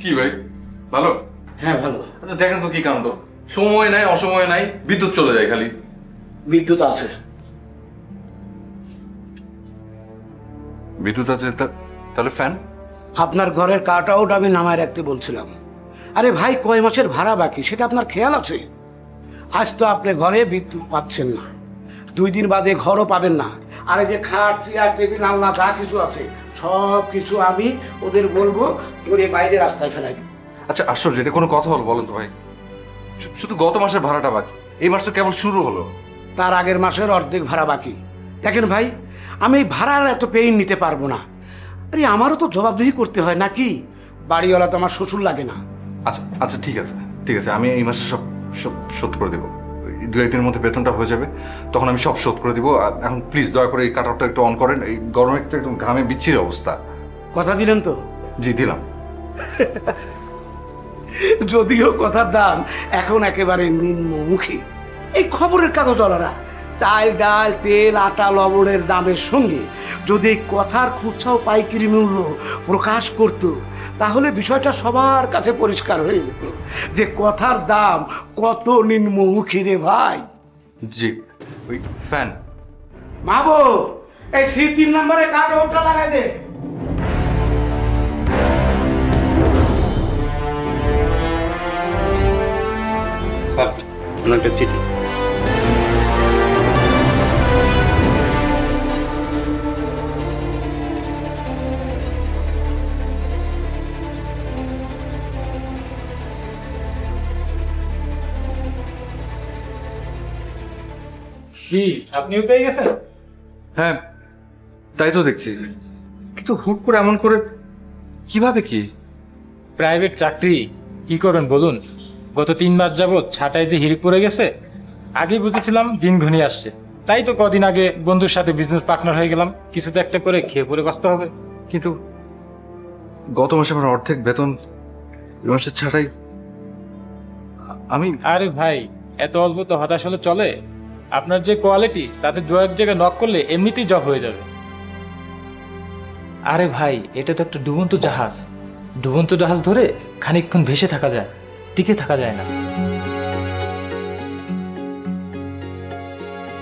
কি ভাই ভালো? হ্যাঁ ভালো। আচ্ছা দেখেন তো কি কাণ্ড, সময় নাই অসময় নাই, বিদ্যুৎ চলে যায় খালি। বিদ্যুৎ আছে। বিদ্যুৎ আছে তাহলে ফ্যান? আপনার ঘরের কাট আউট আমি নামায় রাখতে বলছিলাম। আরে ভাই কয় মাসের ভাড়া বাকি সেটা আপনার খেয়াল আছে? আজ তো আপনি ঘরে বিদ্যুৎ পাচ্ছেন না, 2 দিন বাদে ঘরও পাবেন না। আর এই যে খাট চেয়ার টেবিল আলনা যা কিছু আছে সব কিছু আমি ওদের বলবো করে বাইরে রাস্তায় ফেলাই দিব। আচ্ছা আশ্চর্য, এটা কোনো কথা হলো বলেন তো ভাই? শুধু গত মাসের ভাড়াটা বাকি, এই মাস তো কেবল শুরু হলো। তার আগের মাসের অর্ধেক ভাড়া বাকি। দেখেন ভাই, আমি এই ভাড়ার এত পেইন নিতে পারবো না। আরে আমারও তো জবাবদিহি করতে হয় নাকি? বাড়িওয়ালা তো আমার শ্বশুর লাগে না। আচ্ছা আচ্ছা ঠিক আছে ঠিক আছে, আমি এই মাসে সব সব শোধ করে দেবো। 2-1 দিনের মধ্যে বেতনটা হয়ে যাবে, তখন আমি সব শোধ করে দিব। এখন প্লিজ দয়া করে এই কাট আউটটা একটু অন করেন, এই গরমে তো একদম ঘামে বিচ্ছিরি অবস্থা। কথা দিলেন তো? জি দিলাম। যদিও কথার দাম এখন একেবারে নিম্নমুখী। এই খবরের কাগজওয়ালারা চাল ডাল তেল আটা লবণের দামের সঙ্গে যদি এই কথার খুচরাও পাইকারি মূল্য প্রকাশ করত, তাহলে বিষয়টা সবার কাছে পরিষ্কার হয়ে যেত যে কথার দাম কত নিম্নমুখী রে ভাই। জি ওই ফ্যান। মাবো এই C3 নম্বরে কাট আউটটা লাগাই দে। স্যার ওনাকে চিঠি। কি আপনিও পেয়ে গেছেন? হ্যাঁ তাই তো দেখছি, কিন্তু হুট করে এমন করে কিভাবে কি? প্রাইভেট চাকরি কি করবেন বলুন? গত 3 মাস যাবৎ ছাটায় যে হিড়িক পড়ে গেছে। আগে বুঝেছিলাম দিন ঘনিয়ে আসছে, তাই তো কদিন আগে বন্ধুর সাথে বিজনেস পার্টনার হয়ে গেলাম। কিছু তো একটা করে খেয়ে পরে বাঁচতে হবে। কিন্তু গত মাসে আমার অর্ধেক বেতন, এই মাসের ছাড়াই আমি। আরে ভাই এত অল্প তো হতাশ হলে চলে? আপনার যে কোয়ালিটি তাতে 2-1 জায়গায় নক করলে এমনিতেই জব হয়ে যাবে। আরে ভাই এটা তো একটা ডুবন্ত জাহাজ। ডুবন্ত জাহাজ ধরে খানিকক্ষণ ভেসে থাকা যায়, টিকে থাকা যায় না।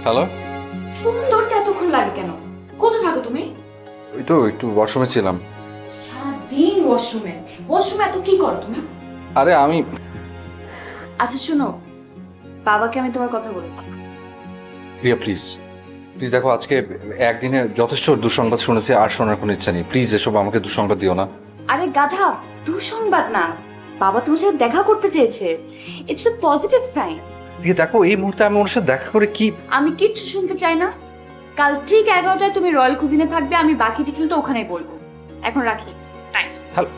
হ্যালো, ফোন ধরতে এতক্ষণ লাগে কেন? কোথায় থাকো তুমি? ওই তো একটু ওয়াশরুমে ছিলাম। সারাদিন ওয়াশরুমে ওয়াশরুমে এত কি করো তুমি? আরে আমি। আচ্ছা শোনো, বাবাকে আমি তোমার কথা বলেছি। রিয়া প্লিজ প্লিজ দেখো, আজকে একদিনে যথেষ্ট দুঃসংবাদ শুনেছি, আর শোনার কোনো ইচ্ছা নেই। প্লিজ এসব আমাকে দুঃসংবাদ দিও না। আরে গাধা, দুঃসংবাদ না, বাবা তোমার সাথে দেখা করতে চেয়েছে। It's a positive sign. Riya দেখো, এই মুহূর্তে আমি ওর সাথে দেখা করে কি? আমি কিচ্ছু শুনতে চাই না। কাল ঠিক 11টায় তুমি রয়্যাল কুজিনে থাকবে, আমি বাকি ডিটেলটা ওখানেই বলবো। এখন রাখি, টাইম। হ্যালো